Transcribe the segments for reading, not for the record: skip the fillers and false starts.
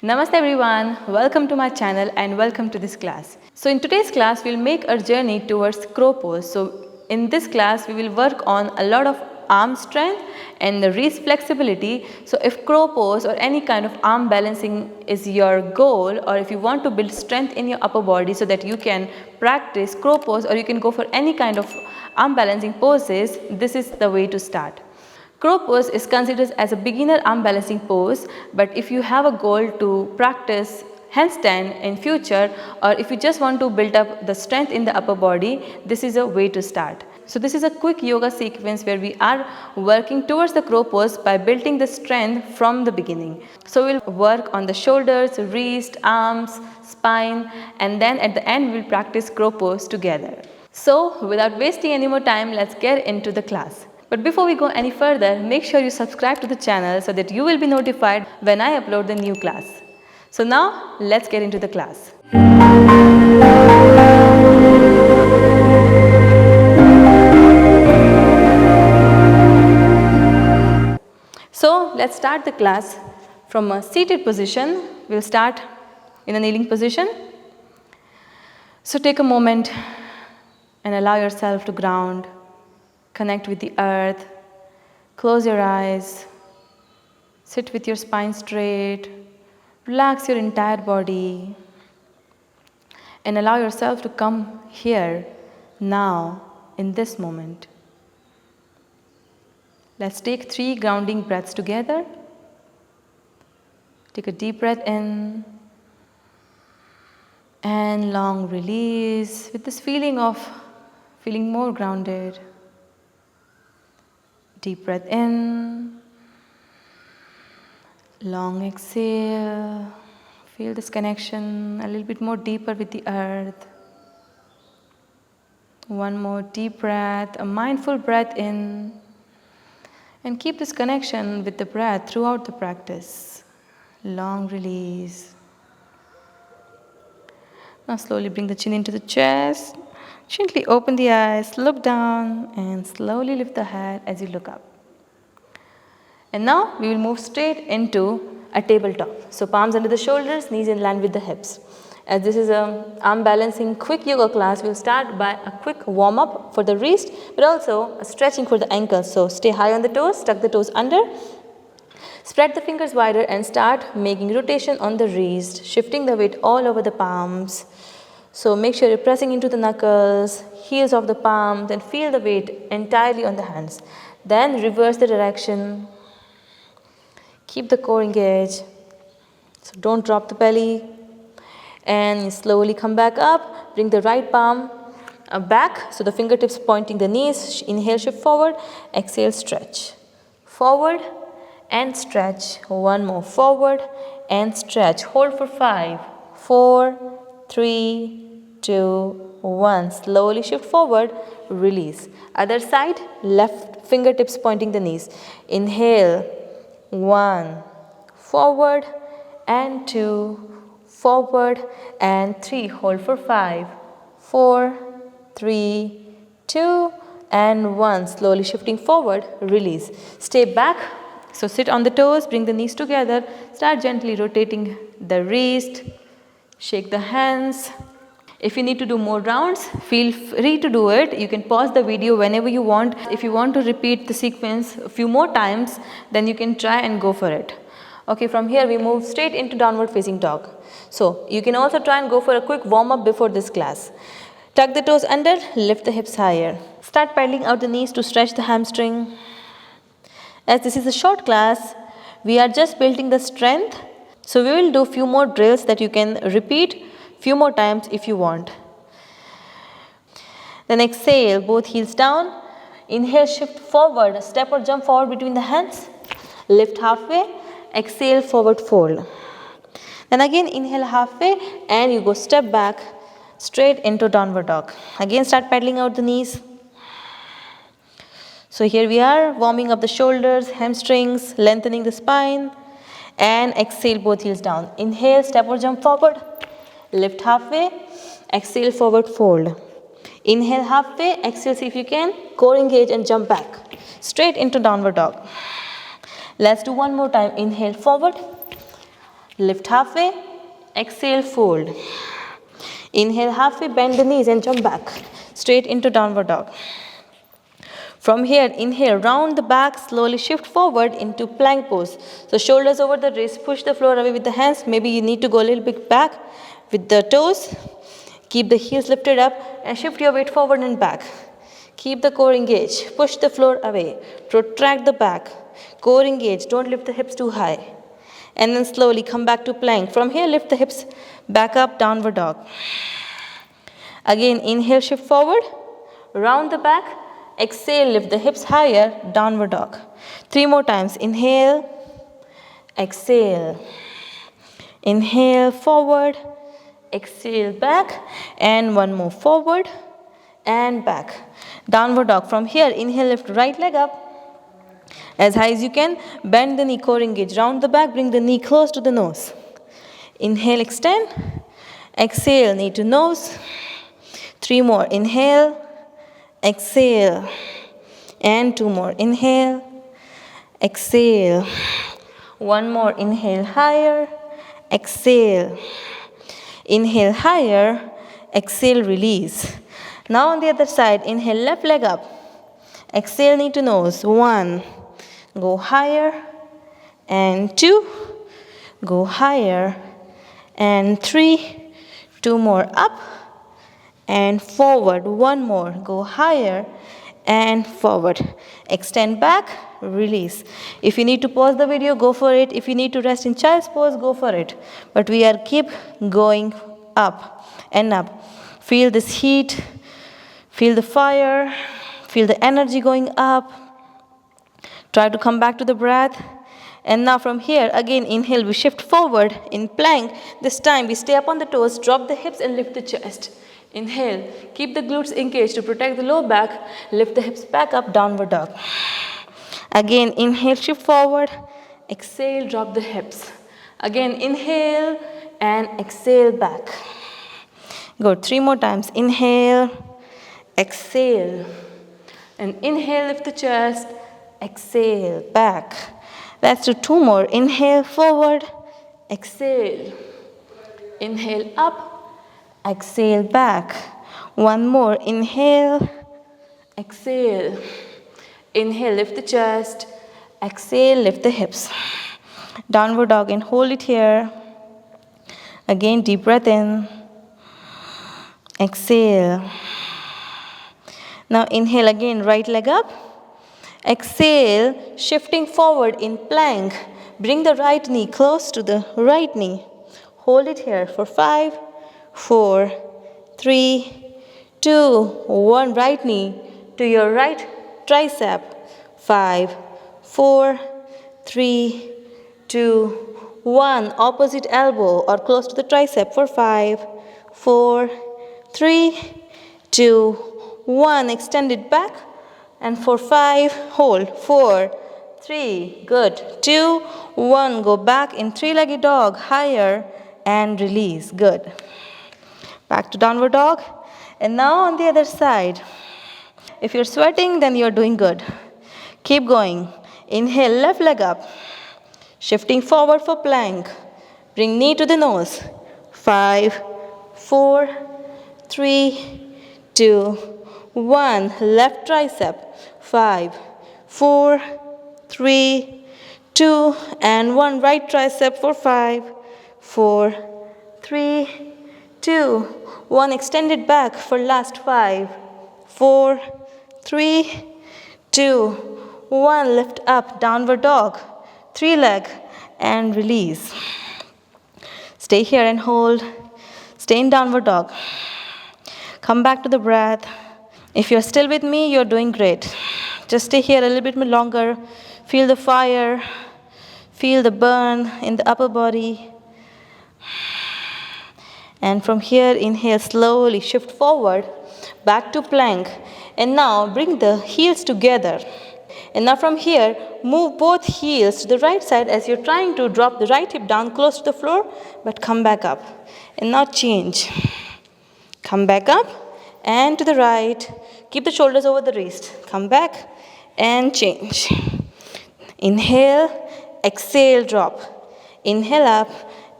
Namaste everyone, welcome to my channel and welcome to this class. So in today's class, we'll make a journey towards crow pose. So in this class, we will work on a lot of arm strength and the wrist flexibility. So if crow pose or any kind of arm balancing is your goal, or if you want to build strength in your upper body so that you can practice crow pose or you can go for any kind of arm balancing poses, this is the way to start. Crow pose is considered as a beginner arm balancing pose, but if you have a goal to practice handstand in future, or if you just want to build up the strength in the upper body, this is a way to start. So this is a quick yoga sequence where we are working towards the crow pose by building the strength from the beginning. So we'll work on the shoulders, wrist, arms, spine, and then at the end we'll practice crow pose together. So without wasting any more time, let's get into the class. But before we go any further, make sure you subscribe to the channel so that you will be notified when I upload the new class. So now, let's get into the class. So, let's start the class from a seated position. We'll start in a kneeling position. So, take a moment and allow yourself to ground. Connect with the earth, close your eyes, sit with your spine straight, relax your entire body and allow yourself to come here, now, in this moment. Let's take 3 grounding breaths together. Take a deep breath in and long release with this feeling of feeling more grounded. Deep breath in, long exhale, feel this connection a little bit more deeper with the earth. One more deep breath, a mindful breath in, and keep this connection with the breath throughout the practice. Long release. Now slowly bring the chin into the chest. Gently open the eyes, look down and slowly lift the head as you look up. And now we will move straight into a tabletop. So palms under the shoulders, knees in line with the hips. As this is an arm balancing quick yoga class, we will start by a quick warm up for the wrist, but also a stretching for the ankles. So stay high on the toes, tuck the toes under. Spread the fingers wider and start making rotation on the wrist, shifting the weight all over the palms. So make sure you're pressing into the knuckles, heels of the palm, then feel the weight entirely on the hands. Then reverse the direction. Keep the core engaged. So don't drop the belly. And slowly come back up. Bring the right palm back. So the fingertips pointing the knees. Inhale, shift forward. Exhale, stretch. Forward and stretch. One more. Forward and stretch. Hold for 5, 4, 3, 2, 1. Slowly shift forward, release. Other side, left fingertips pointing the knees. Inhale, 1, forward and 2, forward and 3. Hold for 5, 4, 3, 2 and 1. Slowly shifting forward, release. Stay back. So sit on the toes, bring the knees together. Start gently rotating the wrist. Shake the hands. If you need to do more rounds, feel free to do it. You can pause the video whenever you want. If you want to repeat the sequence a few more times, then you can try and go for it. Okay, from here we move straight into downward facing dog. So you can also try and go for a quick warm up before this class. Tuck the toes under, lift the hips higher. Start pedaling out the knees to stretch the hamstring. As this is a short class, we are just building the strength. So we will do a few more drills that you can repeat few more times if you want. Then exhale, both heels down. Inhale, shift forward, step or jump forward between the hands. Lift halfway, exhale, forward fold. Then again inhale halfway and you go step back straight into downward dog. Again start pedaling out the knees. So here we are warming up the shoulders, hamstrings, lengthening the spine. And exhale, both heels down. Inhale, step or jump forward. Lift halfway. Exhale, forward fold. Inhale halfway. Exhale, see if you can. Core engage and jump back. Straight into downward dog. Let's do one more time. Inhale forward. Lift halfway, exhale, fold. Inhale halfway, bend the knees and jump back, straight into downward dog. From here, inhale, round the back, slowly shift forward into plank pose. So shoulders over the wrist, push the floor away with the hands. Maybe you need to go a little bit back with the toes. Keep the heels lifted up and shift your weight forward and back. Keep the core engaged. Push the floor away. Protract the back. Core engaged. Don't lift the hips too high. And then slowly come back to plank. From here, lift the hips back up, downward dog. Again, inhale, shift forward. Round the back. Exhale, lift the hips higher, downward dog. 3 more times. Inhale, exhale. Inhale, forward. Exhale, back. And one more, forward and back. Downward dog. From here, inhale, lift right leg up as high as you can. Bend the knee, core engage. Round the back, bring the knee close to the nose. Inhale, extend. Exhale, knee to nose. 3 more. Inhale. Exhale. And 2 more. Inhale. Exhale. 1 more. Inhale higher. Exhale. Inhale higher. Exhale, release. Now on the other side, inhale, left leg up. Exhale, knee to nose. 1. Go higher. And 2. Go higher. And 3. 2 more. Up. And forward. 1 more. Go higher and forward. Extend back, release. If you need to pause the video, go for it. If you need to rest in child's pose, go for it. But we are keep going up and up. Feel this heat, feel the fire, feel the energy going up. Try to come back to the breath. And now from here, again, inhale, we shift forward in plank. This time we stay up on the toes, drop the hips and lift the chest. Inhale, keep the glutes engaged to protect the low back. Lift the hips back up, downward dog. Again, inhale, shift forward. Exhale, drop the hips. Again, inhale and exhale back. Go 3 more times. Inhale, exhale. And inhale, lift the chest. Exhale, back. Let's do 2 more. Inhale, forward. Exhale. Inhale, up. Exhale, back. 1 more. Inhale. Exhale. Inhale, lift the chest. Exhale, lift the hips. Downward dog and hold it here. Again, deep breath in. Exhale. Now inhale again, right leg up. Exhale, shifting forward in plank. Bring the right knee close to the right knee. Hold it here for 5, 4, 3, 2, 1. Right knee to your right tricep. 5, 4, 3, 2, 1. Opposite elbow or close to the tricep for 5, 4, 3, 2, 1. Extend it back. And for 5, hold. 4, 3, good. 2, 1. Go back in 3-legged dog. Higher and release. Good. Back to downward dog. And now on the other side. If you're sweating, then you're doing good. Keep going. Inhale, left leg up. Shifting forward for plank. Bring knee to the nose. 5, 4, 3, 2, 1. Left tricep. 5, 4, 3, 2, and 1. Right tricep for 5, 4, 3, 2, 1. Extend it back for last 5, 4, 3, 2, 1. Lift up, downward dog. 3 leg and release. Stay here and hold. Stay in downward dog. Come back to the breath. If you're still with me, you're doing great. Just stay here a little bit more longer. Feel the fire. Feel the burn in the upper body. And from here, inhale, slowly shift forward, back to plank. And now bring the heels together. And now from here, move both heels to the right side as you're trying to drop the right hip down close to the floor, but come back up. And now change. Come back up and to the right. Keep the shoulders over the wrist. Come back and change. Inhale, exhale, drop. Inhale up,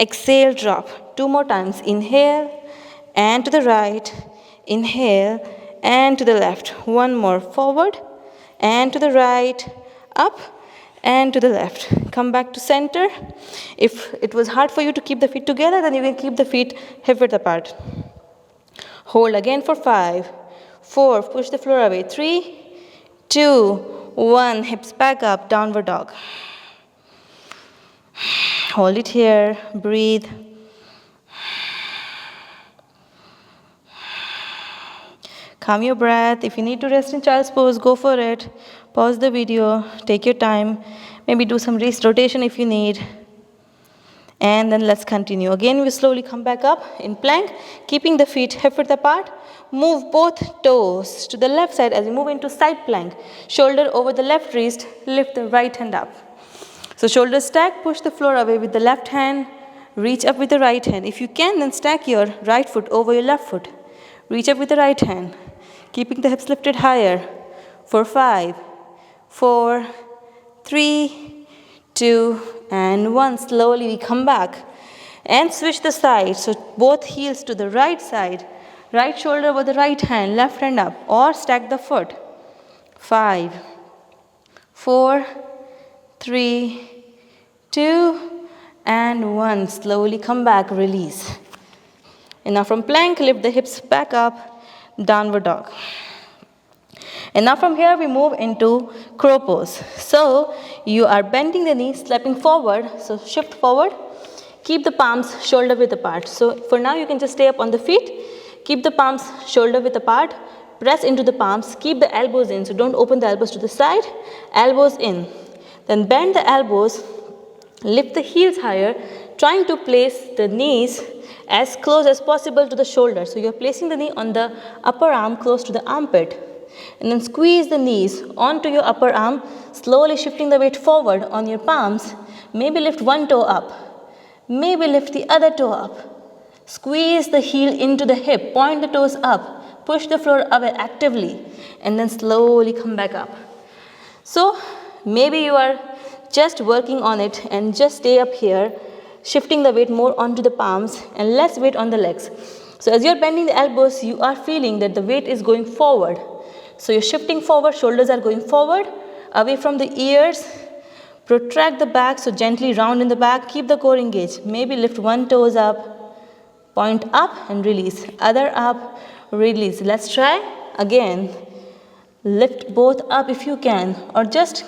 exhale, drop. 2 more times. Inhale and to the right. Inhale and to the left. 1 more. Forward and to the right. Up and to the left. Come back to center. If it was hard for you to keep the feet together, then you can keep the feet hip width apart. Hold again for 5, 4, push the floor away. 3, 2, 1, hips back up, downward dog. Hold it here, breathe. Calm your breath. If you need to rest in child's pose, go for it. Pause the video, take your time. Maybe do some wrist rotation if you need. And then let's continue. Again, we slowly come back up in plank, keeping the feet hip width apart. Move both toes to the left side as we move into side plank. Shoulder over the left wrist, lift the right hand up. So shoulders stack, push the floor away with the left hand, reach up with the right hand. If you can, then stack your right foot over your left foot. Reach up with the right hand, keeping the hips lifted higher. For 5, 4, 3, 2, and 1. Slowly we come back and switch the sides. So both heels to the right side, right shoulder over the right hand, left hand up, or stack the foot. 5, 4, 3, 2, and 1. Slowly come back, release. And now from plank, lift the hips back up, downward dog. And now from here we move into crow pose. So you are bending the knees, stepping forward. So shift forward. Keep the palms shoulder width apart. So for now you can just stay up on the feet. Keep the palms shoulder width apart. Press into the palms. Keep the elbows in. So don't open the elbows to the side. Elbows in. Then bend the elbows. Lift the heels higher. Trying to place the knees as close as possible to the shoulder. So you're placing the knee on the upper arm close to the armpit. And then squeeze the knees onto your upper arm, slowly shifting the weight forward on your palms. Maybe lift one toe up. Maybe lift the other toe up. Squeeze the heel into the hip, point the toes up, push the floor away actively, and then slowly come back up. So maybe you are just working on it and just stay up here, shifting the weight more onto the palms and less weight on the legs. So as you're bending the elbows, you are feeling that the weight is going forward. So you're shifting forward, shoulders are going forward, away from the ears. Protract the back, so gently round in the back. Keep the core engaged. Maybe lift one toes up, point up and release. Other up, release. Let's try again. Lift both up if you can, or just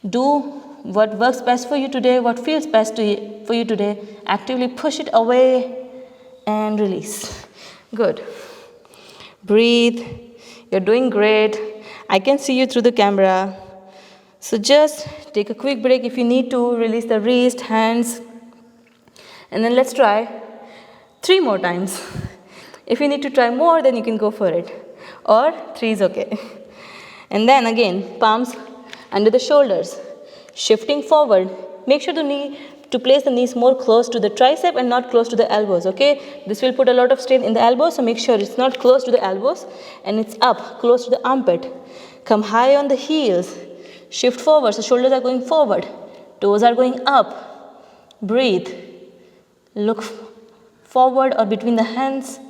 do what works best for you today, what feels best for you today. Actively push it away and release. Good. Breathe. You're doing great. I can see you through the camera. So just take a quick break if you need to. Release the wrist, hands. And then let's try 3 more times. If you need to try more, then you can go for it. Or 3 is okay. And then again, palms under the shoulders. Shifting forward. Make sure to place the knees more close to the tricep and not close to the elbows, okay? This will put a lot of strain in the elbows, so make sure it's not close to the elbows and it's up, close to the armpit. Come high on the heels. Shift forward, so shoulders are going forward. Toes are going up. Breathe. Look forward or between the hands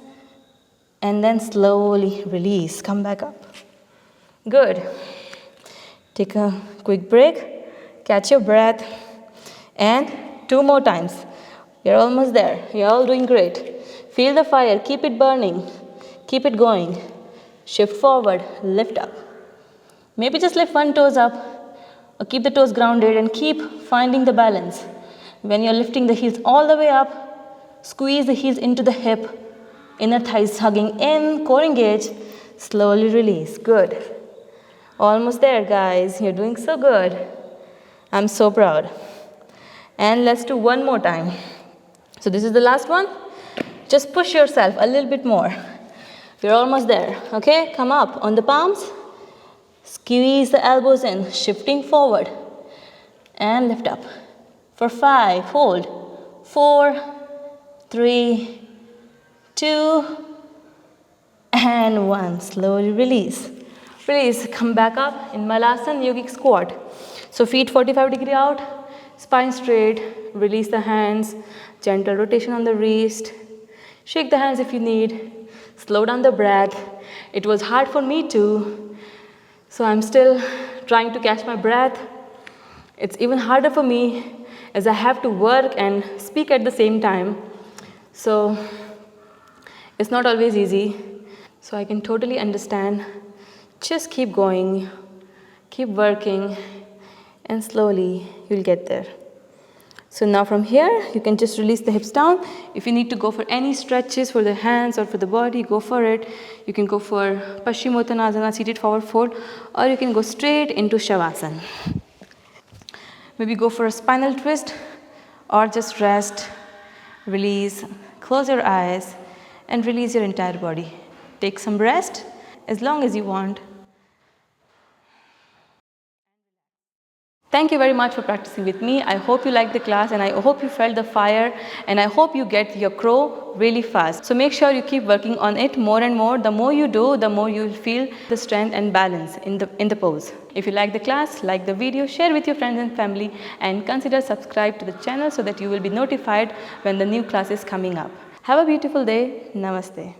and then slowly release. Come back up. Good. Take a quick break. Catch your breath. And 2 more times. You're almost there. You're all doing great. Feel the fire. Keep it burning. Keep it going. Shift forward. Lift up. Maybe just lift one toes up or keep the toes grounded and keep finding the balance. When you're lifting the heels all the way up, squeeze the heels into the hip. Inner thighs hugging in. Core engage. Slowly release. Good. Almost there, guys. You're doing so good. I'm so proud. And let's do 1 more time. So this is the last one. Just push yourself a little bit more. You're almost there. Okay, come up on the palms. Squeeze the elbows in, shifting forward. And lift up. For 5, hold. 4, 3, 2, and 1. Slowly release. Release. Come back up in Malasana Yogic Squat. So feet 45 degree out. Spine straight, release the hands, Gentle rotation on the wrist. Shake the hands if you need. Slow down the breath. It was hard for me too, so I'm still trying to catch my breath. It's even harder for me as I have to work and speak at the same time. So it's not always easy. So I can totally understand. Just keep going, keep working, and slowly you'll get there. So now from here, you can just release the hips down. If you need to go for any stretches for the hands or for the body, go for it. You can go for Paschimottanasana, seated forward fold, or you can go straight into Shavasana. Maybe go for a spinal twist, or just rest, release, close your eyes, and release your entire body. Take some rest as long as you want. Thank you very much for practicing with me. I hope you liked the class, and I hope you felt the fire, and I hope you get your crow really fast. So make sure you keep working on it more and more. The more you do, the more you will feel the strength and balance in the pose. If you like the class, like the video, share with your friends and family, and consider subscribe to the channel so that you will be notified when the new class is coming up. Have a beautiful day. Namaste.